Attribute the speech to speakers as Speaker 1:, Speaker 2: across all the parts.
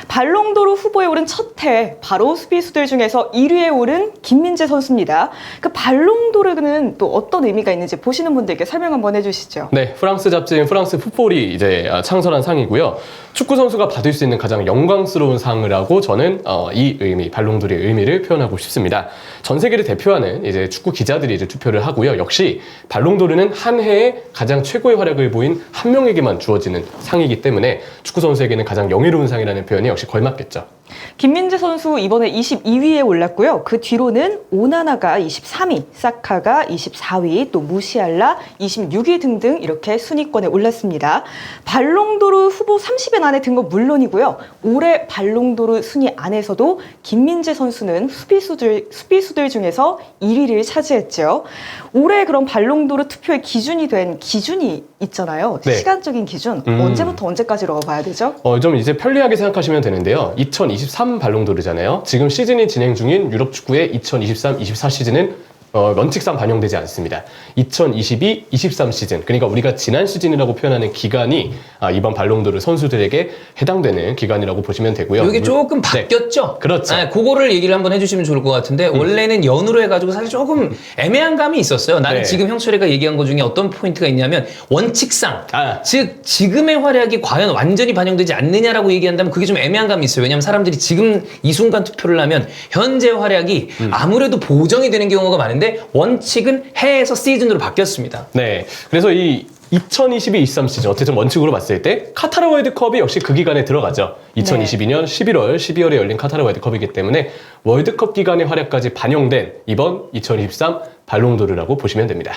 Speaker 1: 발롱도르 후보에 오른 첫 해 바로 수비수들 중에서 1위에 오른 김민재 선수입니다. 그 발롱도르는 또 어떤 의미가 있는지 보시는 분들께 설명 한번 해주시죠.
Speaker 2: 네, 프랑스 잡지인 프랑스 풋볼이 이제 창설한 상이고요. 축구 선수가 받을 수 있는 가장 영광스러운 상을 하고 저는 이 의미, 발롱도르의 의미를 표현하고 싶습니다. 전 세계를 대표하는 이제 축구 기자들이 이제 투표를 하고요. 역시 발롱도르는 한 해에 가장 최고의 활약을 보인 한 명에게만 주어지는 상이기 때문에 축구 선수에게는 가장 영예로운 상이라는 표현이 역시 걸맞겠죠.
Speaker 1: 김민재 선수 이번에 22위에 올랐고요. 그 뒤로는 오나나가 23위, 사카가 24위, 또 무시알라 26위 등등 이렇게 순위권에 올랐습니다. 발롱도르 후보 30엔 안에 든 건 물론이고요. 올해 발롱도르 순위 안에서도 김민재 선수는 수비수들 중에서 1위를 차지했죠. 올해 그런 발롱도르 투표의 기준이 된 기준이 있잖아요.
Speaker 2: 네.
Speaker 1: 시간적인 기준. 언제부터 언제까지라고 봐야 되죠?
Speaker 2: 좀 이제 편리하게 생각하시면 되는데요. 2023 발롱도르잖아요. 지금 시즌이 진행 중인 유럽 축구의 2023-24 시즌은 원칙상 반영되지 않습니다. 2022-23 시즌, 그러니까 우리가 지난 시즌이라고 표현하는 기간이 이번 발롱도르 선수들에게 해당되는 기간이라고 보시면 되고요.
Speaker 3: 이게 조금 바뀌었죠?
Speaker 2: 네. 그렇죠.
Speaker 3: 네, 그거를 얘기를 한번 해주시면 좋을 것 같은데 원래는 연으로 해가지고 사실 조금 애매한 감이 있었어요. 나는
Speaker 2: 네.
Speaker 3: 지금 형철이가 얘기한 것 중에 어떤 포인트가 있냐면 원칙상
Speaker 2: 아.
Speaker 3: 즉 지금의 활약이 과연 완전히 반영되지 않느냐라고 얘기한다면 그게 좀 애매한 감이 있어요. 왜냐하면 사람들이 지금 이 순간 투표를 하면 현재 활약이 아무래도 보정이 되는 경우가 많은데 원칙은 해에서 시즌으로 바뀌었습니다.
Speaker 2: 네, 그래서 이 2022-23 시즌 어쨌든 원칙으로 봤을 때 카타르 월드컵이 역시 그 기간에 들어가죠. 2022년 11월, 12월에 열린 카타르 월드컵이기 때문에 월드컵 기간의 활약까지 반영된 이번 2023 발롱도르라고 보시면 됩니다.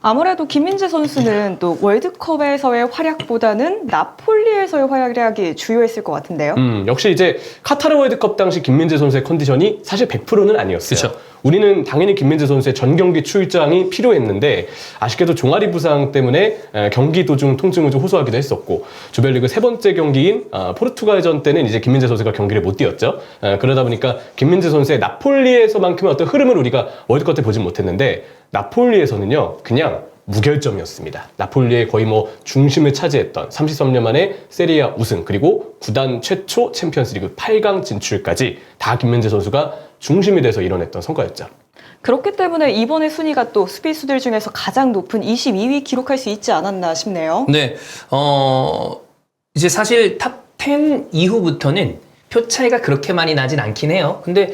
Speaker 1: 아무래도 김민재 선수는 또 월드컵에서의 활약보다는 나폴리에서의 활약이 주요했을 것 같은데요.
Speaker 2: 역시 이제 카타르 월드컵 당시 김민재 선수의 컨디션이 사실 100%는 아니었어요.
Speaker 3: 그쵸.
Speaker 2: 우리는 당연히 김민재 선수의 전 경기 출장이 필요했는데 아쉽게도 종아리 부상 때문에 경기 도중 통증을 좀 호소하기도 했었고 조별리그 세 번째 경기인 포르투갈전 때는 이제 김민재 선수가 경기를 못 뛰었죠. 그러다 보니까 김민재 선수의 나폴리에서만큼의 어떤 흐름을 우리가 월드컵 때 보진 못했는데 나폴리에서는요 그냥 무결점이었습니다. 나폴리의 거의 뭐 중심을 차지했던 33년 만에 세리아 우승 그리고 구단 최초 챔피언스리그 8강 진출까지 다 김민재 선수가 중심이 돼서 이뤄냈던 성과였죠.
Speaker 1: 그렇기 때문에 이번에 순위가 또 수비수들 중에서 가장 높은 22위 기록할 수 있지 않았나 싶네요.
Speaker 3: 네, 이제 사실 탑 10 이후부터는 표 차이가 그렇게 많이 나진 않긴 해요. 근데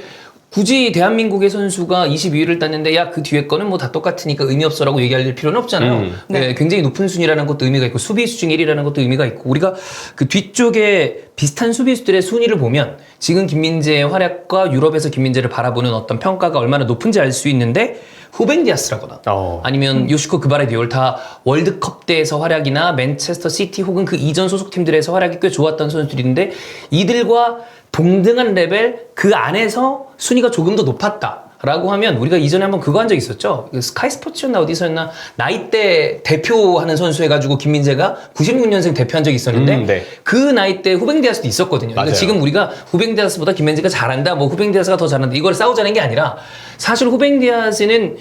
Speaker 3: 굳이 대한민국의 선수가 22위를 땄는데 야 그 뒤에 거는 뭐 다 똑같으니까 의미 없어라고 얘기할 필요는 없잖아요. 네, 굉장히 높은 순위라는 것도 의미가 있고 수비수 중 1위라는 것도 의미가 있고 우리가 그 뒤쪽에 비슷한 수비수들의 순위를 보면 지금 김민재의 활약과 유럽에서 김민재를 바라보는 어떤 평가가 얼마나 높은지 알 수 있는데 후벤 디아스라거나 아니면 요시코 그바레디올 다 월드컵 때에서 활약이나 맨체스터 시티 혹은 그 이전 소속팀들에서 활약이 꽤 좋았던 선수들인데 이들과 동등한 레벨 그 안에서 순위가 조금 더 높았다라고 하면 우리가 이전에 한번 그거 한 적 있었죠. 스카이 스포츠였나 어디서였나 나이대 대표하는 선수 해가지고 김민재가 96년생 대표한 적이 있었는데
Speaker 2: 네.
Speaker 3: 그 나이대 후벤 디아스도 있었거든요. 그러니까 지금 우리가 후벤 디아스보다 김민재가 잘한다, 뭐 후벤 디아스가 더 잘한다 이걸 싸우자는 게 아니라 사실 후벤 디아스는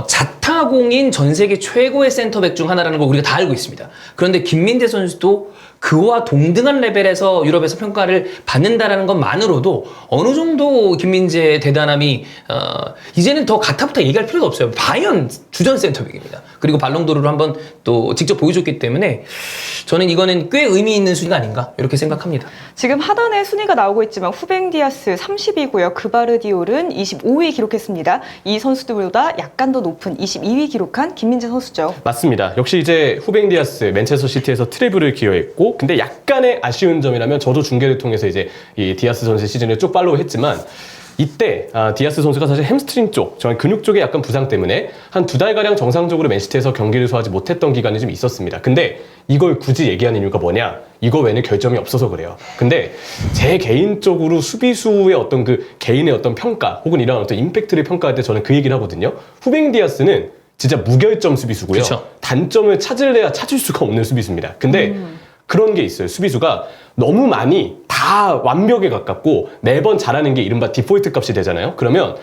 Speaker 3: 자타공인 전 세계 최고의 센터백 중 하나라는 걸 우리가 다 알고 있습니다. 그런데 김민재 선수도 그와 동등한 레벨에서 유럽에서 평가를 받는다라는 것만으로도 어느 정도 김민재의 대단함이 이제는 더 가타부터 얘기할 필요도 없어요. 바이언 주전 센터백입니다. 그리고 발롱도르를 한번 또 직접 보여줬기 때문에 저는 이거는 꽤 의미 있는 순위가 아닌가 이렇게 생각합니다.
Speaker 1: 지금 하단에 순위가 나오고 있지만 후벤 디아스 30위고요. 그바르디올은 25위 기록했습니다. 이 선수들보다 약간 더 높은 22위 기록한 김민재 선수죠.
Speaker 2: 맞습니다. 역시 이제 후벤 디아스 맨체스터 시티에서 트래블을 기여했고 근데 약간의 아쉬운 점이라면 저도 중계를 통해서 이제 이 디아스 선수의 시즌을 쭉 팔로우 했지만 이때 디아스 선수가 사실 햄스트링 쪽, 정말 근육 쪽의 약간 부상 때문에 한 2달가량 정상적으로 맨시티에서 경기를 소화하지 못했던 기간이 좀 있었습니다. 근데 이걸 굳이 얘기하는 이유가 뭐냐? 이거 외에는 결점이 없어서 그래요. 근데 제 개인적으로 수비수의 어떤 그 개인의 어떤 평가 혹은 이런 어떤 임팩트를 평가할 때 저는 그 얘기를 하거든요. 후벤 디아스는 진짜 무결점 수비수고요.
Speaker 3: 그쵸.
Speaker 2: 단점을 찾을래야 찾을 수가 없는 수비수입니다. 근데 그런 게 있어요. 수비수가 너무 많이 다 완벽에 가깝고 매번 잘하는 게 이른바 디폴트 값이 되잖아요. 그러면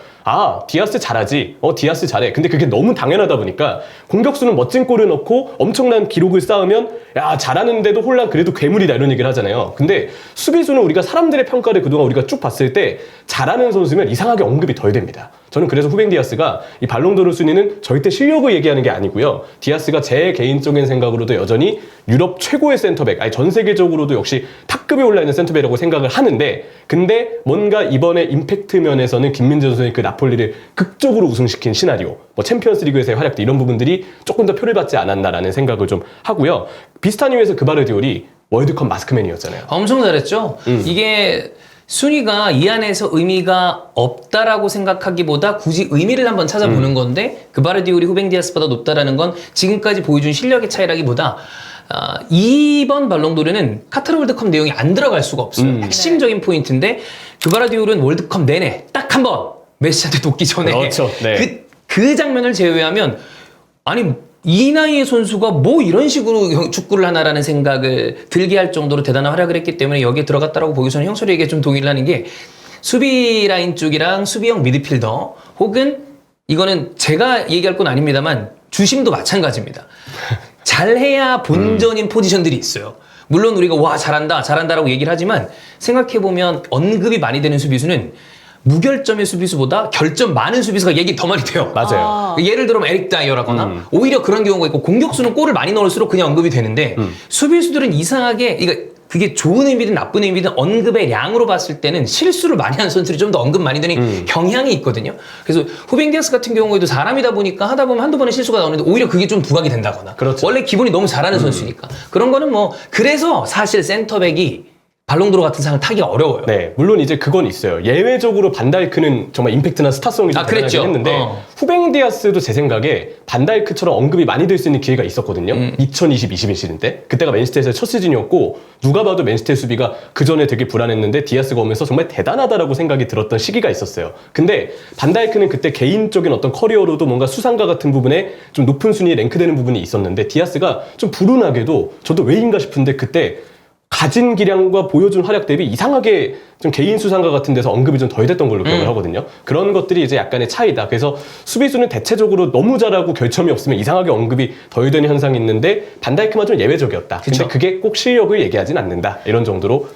Speaker 2: 디아스 잘하지. 디아스 잘해. 근데 그게 너무 당연하다 보니까 공격수는 멋진 골을 넣고 엄청난 기록을 쌓으면 야, 잘하는데도 홀랑 그래도 괴물이다 이런 얘기를 하잖아요. 근데 수비수는 우리가 사람들의 평가를 그동안 우리가 쭉 봤을 때 잘하는 선수면 이상하게 언급이 덜 됩니다. 저는 그래서 후벤 디아스가 이 발롱도르 순위는 절대 실력을 얘기하는 게 아니고요. 디아스가 제 개인적인 생각으로도 여전히 유럽 최고의 센터백, 아니 전 세계적으로도 역시 탑급에 올라있는 센터백이라고 생각을 하는데, 근데 뭔가 이번에 임팩트 면에서는 김민재 선수의 그 나폴리를 극적으로 우승시킨 시나리오, 뭐 챔피언스리그에서의 활약들 이런 부분들이 조금 더 표를 받지 않았나라는 생각을 좀 하고요. 비슷한 이유에서 그바르디올이 월드컵 마스크맨이었잖아요.
Speaker 3: 엄청 잘했죠. 이게 순위가 이 안에서 의미가 없다라고 생각하기보다 굳이 의미를 한번 찾아보는 건데 그바르디올이 후벤 디아스보다 높다라는 건 지금까지 보여준 실력의 차이라기보다 이번 발롱도르는 카타르 월드컵 내용이 안 들어갈 수가 없어요. 핵심적인 포인트인데 그바르디올은 월드컵 내내 딱 한 번 메시한테 돕기 전에
Speaker 2: 그렇죠. 네.
Speaker 3: 그 장면을 제외하면 아니 이 나이의 선수가 뭐 이런 식으로 축구를 하나라는 생각을 들게 할 정도로 대단한 활약을 했기 때문에 여기에 들어갔다라고 보기 전에 형철이에게 좀 동의를 하는 게 수비 라인 쪽이랑 수비형 미드필더 혹은 이거는 제가 얘기할 건 아닙니다만 주심도 마찬가지입니다. 잘해야 본전인 포지션들이 있어요. 물론 우리가 와 잘한다라고 얘기를 하지만 생각해보면 언급이 많이 되는 수비수는 무결점의 수비수보다 결점 많은 수비수가 얘기 더 많이 돼요.
Speaker 2: 맞아요.
Speaker 3: 예를 들면 에릭 다이어라거나 오히려 그런 경우가 있고 공격수는 골을 많이 넣을수록 그냥 언급이 되는데 수비수들은 이상하게 그게 좋은 의미든 나쁜 의미든 언급의 양으로 봤을 때는 실수를 많이 하는 선수들이 좀 더 언급 많이 되는 경향이 있거든요. 그래서 후벤 디아스 같은 경우에도 사람이다 보니까 하다 보면 한두 번의 실수가 나오는데 오히려 그게 좀 부각이 된다거나
Speaker 2: 그렇죠.
Speaker 3: 원래 기본이 너무 잘하는 선수니까 그런 거는 뭐 그래서 사실 센터백이 발롱도르 같은 상을 타기가 어려워요.
Speaker 2: 네, 물론 이제 그건 있어요. 예외적으로 반다이크는 정말 임팩트나 스타성이 좀 대단하긴 했는데 후벤 디아스도 제 생각에 반다이크처럼 언급이 많이 될 수 있는 기회가 있었거든요. 2020-21 시즌 때. 그때가 맨시티에서 첫 시즌이었고 누가 봐도 맨시티의 수비가 그전에 되게 불안했는데 디아스가 오면서 정말 대단하다라고 생각이 들었던 시기가 있었어요. 근데 반다이크는 그때 개인적인 어떤 커리어로도 뭔가 수상가 같은 부분에 좀 높은 순위에 랭크되는 부분이 있었는데 디아스가 좀 불운하게도 저도 왜인가 싶은데 그때 가진 기량과 보여준 활약 대비 이상하게 좀 개인 수상가 같은 데서 언급이 좀 덜 됐던 걸로 기억을 하거든요. 그런 것들이 이제 약간의 차이다. 그래서 수비수는 대체적으로 너무 잘하고 결점이 없으면 이상하게 언급이 덜 되는 현상이 있는데 반다이크만 좀 예외적이었다.
Speaker 3: 그쵸.
Speaker 2: 근데 그게 꼭 실력을 얘기하진 않는다. 이런 정도로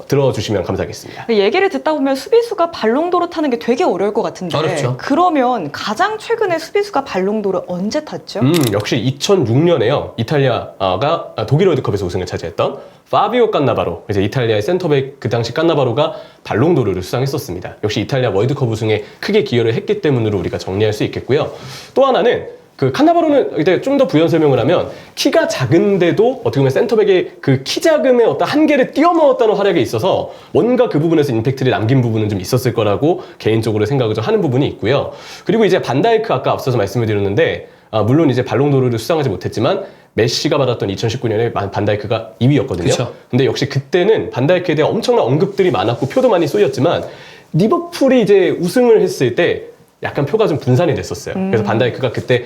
Speaker 2: 들어주시면 감사하겠습니다.
Speaker 1: 얘기를 듣다 보면 수비수가 발롱도르 타는 게 되게 어려울 것 같은데
Speaker 3: 어렵죠.
Speaker 1: 그러면 가장 최근에 수비수가 발롱도르 언제 탔죠?
Speaker 2: 역시 2006년에요. 이탈리아가 독일 월드컵에서 우승을 차지했던 파비오 깐나바로, 이제 이탈리아의 센터백 그 당시 깐나바로가 발롱도르를 수상했었습니다. 역시 이탈리아 월드컵 우승에 크게 기여를 했기 때문으로 우리가 정리할 수 있겠고요. 또 하나는 그 칸나바로는 이제 좀 더 부연 설명을 하면 키가 작은데도 어떻게 보면 센터백의 그 키 작음의 어떤 한계를 뛰어넘었다는 활약에 있어서 뭔가 그 부분에서 임팩트를 남긴 부분은 좀 있었을 거라고 개인적으로 생각을 좀 하는 부분이 있고요. 그리고 이제 반다이크 아까 앞서서 말씀을 드렸는데 물론 이제 발롱도르를 수상하지 못했지만 메시가 받았던 2019년에 반다이크가 2위였거든요.
Speaker 3: 그쵸.
Speaker 2: 근데 역시 그때는 반다이크에 대한 엄청난 언급들이 많았고 표도 많이 쏘였지만 리버풀이 이제 우승을 했을 때 약간 표가 좀 분산이 됐었어요. 그래서 반다이크가 그때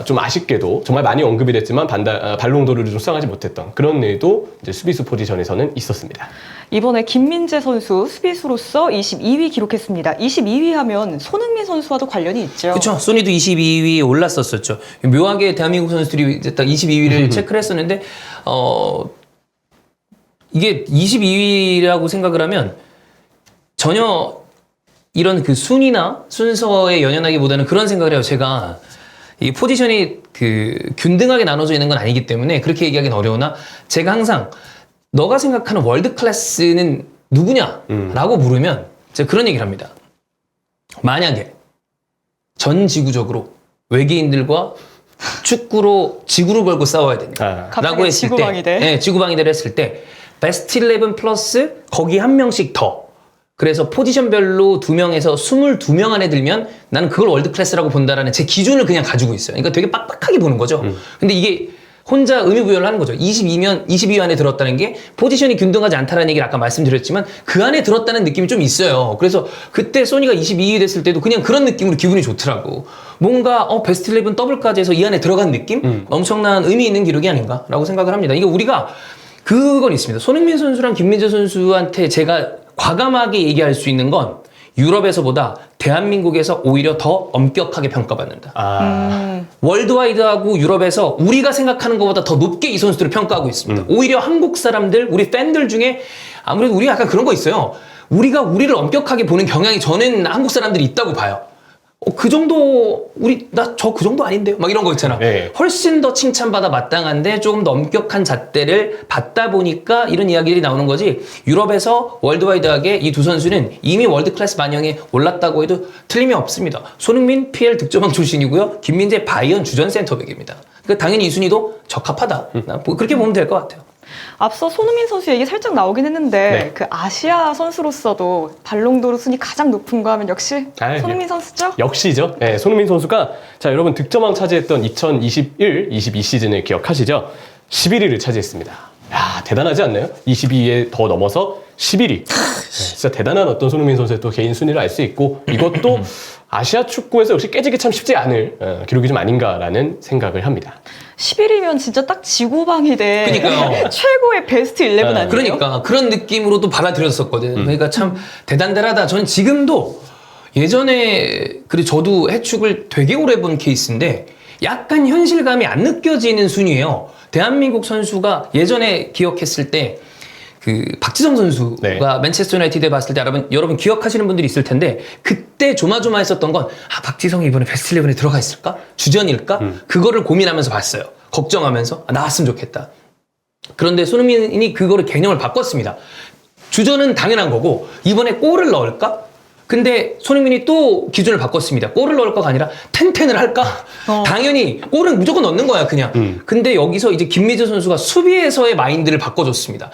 Speaker 2: 좀 아쉽게도 정말 많이 언급이 됐지만 발롱도르를 좀 수상하지 못했던 그런 일도 이제 수비수 포지션에서는 있었습니다.
Speaker 1: 이번에 김민재 선수 수비수로서 22위 기록했습니다. 22위 하면 손흥민 선수와도 관련이 있죠.
Speaker 3: 그렇죠. 소니도 22위에 올랐었죠. 묘하게 대한민국 선수들이 이제 딱 22위를 체크를 했었는데 이게 22위라고 생각을 하면 전혀 이런 그 순위나 순서에 연연하기보다는 그런 생각을 해요. 제가 이 포지션이 그 균등하게 나눠져 있는 건 아니기 때문에 그렇게 얘기하기는 어려우나 제가 항상 너가 생각하는 월드 클래스는 누구냐? 라고 물으면 제가 그런 얘기를 합니다. 만약에 전 지구적으로 외계인들과 축구로 지구를 걸고 싸워야 된다. 라고 했을
Speaker 1: 지구방위대.
Speaker 3: 때, 네, 지구방위대를 했을 때 베스트 11 플러스 거기 한 명씩 더. 그래서 포지션별로 2명에서 22명 안에 들면 나는 그걸 월드 클래스라고 본다라는 제 기준을 그냥 가지고 있어요. 그러니까 되게 빡빡하게 보는 거죠. 근데 이게 혼자 의미부여를 하는 거죠. 22위 안에 들었다는 게 포지션이 균등하지 않다는 얘기를 아까 말씀드렸지만 그 안에 들었다는 느낌이 좀 있어요. 그래서 그때 소니가 22위 됐을 때도 그냥 그런 느낌으로 기분이 좋더라고. 뭔가 베스트 11 더블까지 해서 이 안에 들어간 느낌? 엄청난 의미 있는 기록이 아닌가라고 생각을 합니다. 이게 우리가 그건 있습니다. 손흥민 선수랑 김민재 선수한테 제가 과감하게 얘기할 수 있는 건 유럽에서보다 대한민국에서 오히려 더 엄격하게 평가받는다. 월드와이드하고 유럽에서 우리가 생각하는 것보다 더 높게 이 선수들을 평가하고 있습니다. 오히려 한국 사람들, 우리 팬들 중에 아무래도 우리가 약간 그런 거 있어요. 우리가 우리를 엄격하게 보는 경향이 저는 한국 사람들이 있다고 봐요. 그 정도 나 저 그 정도 아닌데요? 막 이런 거 있잖아.
Speaker 2: 네.
Speaker 3: 훨씬 더 칭찬받아 마땅한데 조금 더 엄격한 잣대를 받다 보니까 이런 이야기들이 나오는 거지. 유럽에서 월드와이드하게 이 두 선수는 이미 월드클래스 반영에 올랐다고 해도 틀림이 없습니다. 손흥민 PL 득점왕 출신이고요. 김민재 바이언 주전 센터백입니다. 그러니까 당연히 이 순위도 적합하다. 그렇게 보면 될 것 같아요.
Speaker 1: 앞서 손흥민 선수 얘기 살짝 나오긴 했는데
Speaker 2: 네.
Speaker 1: 그 아시아 선수로서도 발롱도르 순위 가장 높은 거 하면 역시 손흥민 선수죠?
Speaker 2: 역시죠. 네, 손흥민 선수가 자 여러분 득점왕 차지했던 2021-22 시즌을 기억하시죠? 11위를 차지했습니다. 야 대단하지 않나요? 22위에 더 넘어서 11위. 진짜 대단한 어떤 손흥민 선수의 또 개인 순위를 알 수 있고 이것도 아시아 축구에서 역시 깨지기 참 쉽지 않을 기록이 좀 아닌가라는 생각을 합니다.
Speaker 1: 10일이면 진짜 딱 지구방위 대
Speaker 3: 그러니까요.
Speaker 1: 최고의 베스트 11 아니에요?
Speaker 3: 그러니까 그런 느낌으로도 받아들였었거든. 그러니까 참 대단하다. 저는 지금도 예전에 그리고 저도 해축을 되게 오래 본 케이스인데 약간 현실감이 안 느껴지는 순위예요. 대한민국 선수가 예전에 기억했을 때 그 박지성 선수가
Speaker 2: 네.
Speaker 3: 맨체스터 유나이티드에 봤을 때 여러분 기억하시는 분들이 있을 텐데 그때 조마조마했었던 건 박지성이 이번에 베스트 11에 들어가 있을까? 주전일까? 그거를 고민하면서 봤어요. 걱정하면서 나왔으면 좋겠다. 그런데 손흥민이 그거를 개념을 바꿨습니다. 주전은 당연한 거고 이번에 골을 넣을까? 근데 손흥민이 또 기준을 바꿨습니다. 골을 넣을 거가 아니라 텐텐을 할까? 당연히 골은 무조건 넣는 거야 그냥. 근데 여기서 이제 김민재 선수가 수비에서의 마인드를 바꿔줬습니다.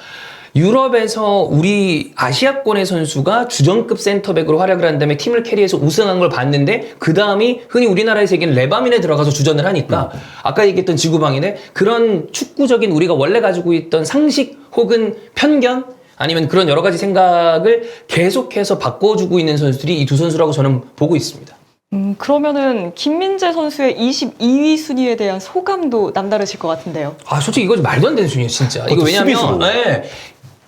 Speaker 3: 유럽에서 우리 아시아권의 선수가 주전급 센터백으로 활약을 한 다음에 팀을 캐리해서 우승한 걸 봤는데 그 다음이 흔히 우리나라에서 얘기하는 레바민에 들어가서 주전을 하니까 아까 얘기했던 지구방위네 그런 축구적인 우리가 원래 가지고 있던 상식 혹은 편견 아니면 그런 여러 가지 생각을 계속해서 바꿔주고 있는 선수들이 이 두 선수라고 저는 보고 있습니다.
Speaker 1: 그러면은 김민재 선수의 22위 순위에 대한 소감도 남다르실 것 같은데요.
Speaker 3: 솔직히 이거 말도 안 되는 순위예요, 진짜. 이거 왜냐면,
Speaker 2: 수비수로.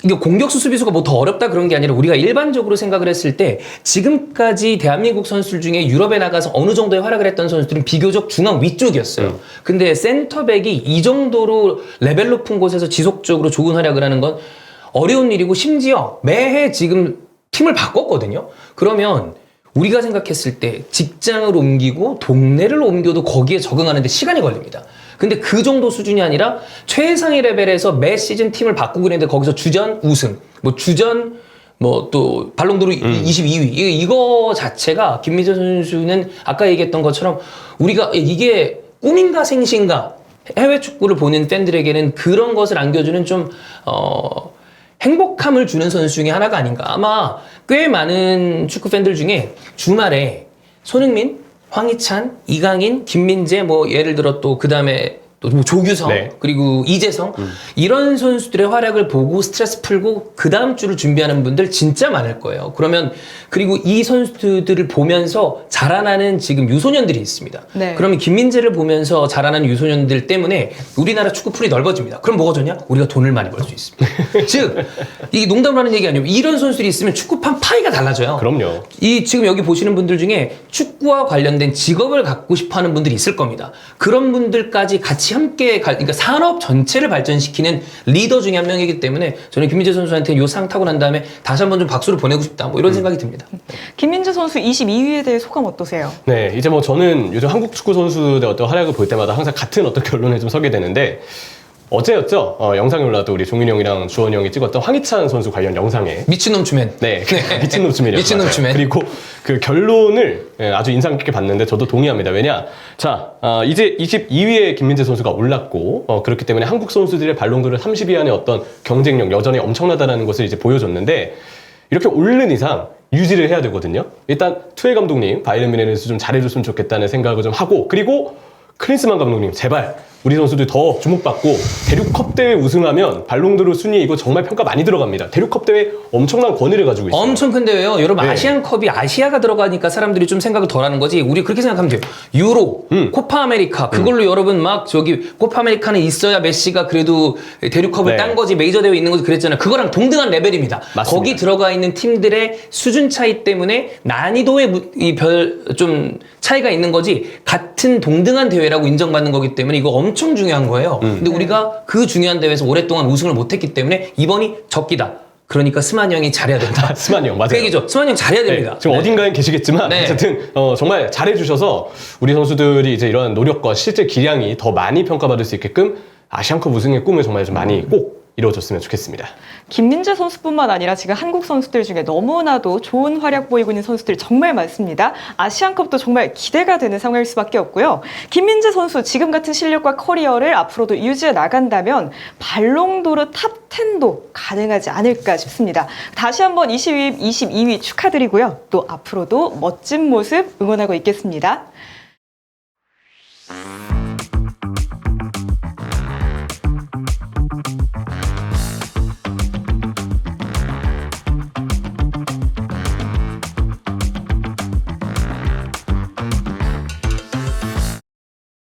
Speaker 3: 이게 공격수 수비수가 뭐 더 어렵다 그런 게 아니라 우리가 일반적으로 생각을 했을 때 지금까지 대한민국 선수들 중에 유럽에 나가서 어느 정도의 활약을 했던 선수들은 비교적 중앙 위쪽이었어요. 근데 센터백이 이 정도로 레벨 높은 곳에서 지속적으로 좋은 활약을 하는 건 어려운 일이고 심지어 매해 지금 팀을 바꿨거든요. 그러면 우리가 생각했을 때 직장을 옮기고 동네를 옮겨도 거기에 적응하는데 시간이 걸립니다. 근데 그 정도 수준이 아니라 최상위 레벨에서 매 시즌 팀을 바꾸고 있는데 거기서 주전 우승, 또 발롱도르 22위 이거 자체가 김민재 선수는 아까 얘기했던 것처럼 우리가 이게 꿈인가 생신가 해외 축구를 보는 팬들에게는 그런 것을 안겨주는 좀 행복함을 주는 선수 중에 하나가 아닌가. 아마 꽤 많은 축구 팬들 중에 주말에 손흥민, 황희찬, 이강인, 김민재 예를 들어 또 그다음에 또 조규성
Speaker 2: 네.
Speaker 3: 그리고 이재성 이런 선수들의 활약을 보고 스트레스 풀고 그 다음 주를 준비하는 분들 진짜 많을 거예요. 그리고 이 선수들을 보면서 자라나는 지금 유소년들이 있습니다.
Speaker 1: 네.
Speaker 3: 그러면 김민재를 보면서 자라나는 유소년들 때문에 우리나라 축구 풀이 넓어집니다. 그럼 뭐가 좋냐? 우리가 돈을 많이 벌 수 있습니다. 즉 이게 농담으로 하는 얘기 아니에요. 이런 선수들이 있으면 축구판 파이가 달라져요.
Speaker 2: 그럼요.
Speaker 3: 지금 여기 보시는 분들 중에 축구와 관련된 직업을 갖고 싶어 하는 분들이 있을 겁니다. 그런 분들까지 같이 함께 그러니까 산업 전체를 발전시키는 리더 중에 한 명이기 때문에 저는 김민재 선수한테 요 상 타고 난 다음에 다시 한번 좀 박수를 보내고 싶다. 이런 생각이 듭니다.
Speaker 1: 김민재 선수 22위에 대해 소감 어떠세요?
Speaker 2: 네, 이제 저는 요즘 한국 축구 선수들의 어떤 활약을 볼 때마다 항상 같은 어떤 결론에 좀 서게 되는데 어제였죠? 영상이 올라왔던 우리 종윤이 형이랑 주원이 형이 찍었던 황희찬 선수 관련 영상에
Speaker 3: 미친놈 추맨.
Speaker 2: 네, 미친놈 추맨이었어요.
Speaker 3: 미친놈 추맨.
Speaker 2: 그리고 그 결론을 아주 인상 깊게 봤는데 저도 동의합니다. 왜냐? 자, 이제 22위에 김민재 선수가 올랐고 그렇기 때문에 한국 선수들의 발롱도르 30위 안에 어떤 경쟁력 여전히 엄청나다라는 것을 이제 보여줬는데 이렇게 오른 이상 유지를 해야 되거든요. 일단 투엘 감독님 바이에른 뮌헨에서 좀 잘해줬으면 좋겠다는 생각을 좀 하고 그리고 클린스만 감독님 제발 우리 선수들 더 주목받고 대륙컵 대회 우승하면 발롱도르 순위 이거 정말 평가 많이 들어갑니다. 대륙컵 대회 엄청난 권위를 가지고 있어요.
Speaker 3: 엄청 큰 대회요. 여러분
Speaker 2: 네.
Speaker 3: 아시안컵이 아시아가 들어가니까 사람들이 좀 생각을 덜 하는 거지. 우리 그렇게 생각하면 돼요. 유로, 코파 아메리카 그걸로 여러분 막 저기 코파 아메리카는 있어야 메시가 그래도 대륙컵을
Speaker 2: 네.
Speaker 3: 딴 거지 메이저 대회 있는 거지 그랬잖아요. 그거랑 동등한 레벨입니다.
Speaker 2: 맞습니다.
Speaker 3: 거기 들어가 있는 팀들의 수준 차이 때문에 난이도의 좀 차이가 있는 거지 같은 동등한 대회라고 인정받는 거기 때문에 이거 엄청 중요한 거예요. 근데 우리가 그 중요한 대회에서 오랫동안 우승을 못했기 때문에 이번이 적기다. 그러니까 스만 형이 잘해야 된다.
Speaker 2: 스만 형, 맞아요.
Speaker 3: 그 얘기죠. 스만 형 잘해야 됩니다.
Speaker 2: 네, 지금 어딘가에 계시겠지만
Speaker 3: 네.
Speaker 2: 어쨌든 정말 잘해주셔서 우리 선수들이 이제 이런 노력과 실제 기량이 더 많이 평가받을 수 있게끔 아시안컵 우승의 꿈을 정말 좀 많이 꼭 이루어졌으면 좋겠습니다.
Speaker 1: 김민재 선수뿐만 아니라 지금 한국 선수들 중에 너무나도 좋은 활약 보이고 있는 선수들이 정말 많습니다. 아시안컵도 정말 기대가 되는 상황일 수밖에 없고요. 김민재 선수 지금 같은 실력과 커리어를 앞으로도 유지해 나간다면 발롱도르 탑 10도 가능하지 않을까 싶습니다. 다시 한번 22위 축하드리고요. 또 앞으로도 멋진 모습 응원하고 있겠습니다.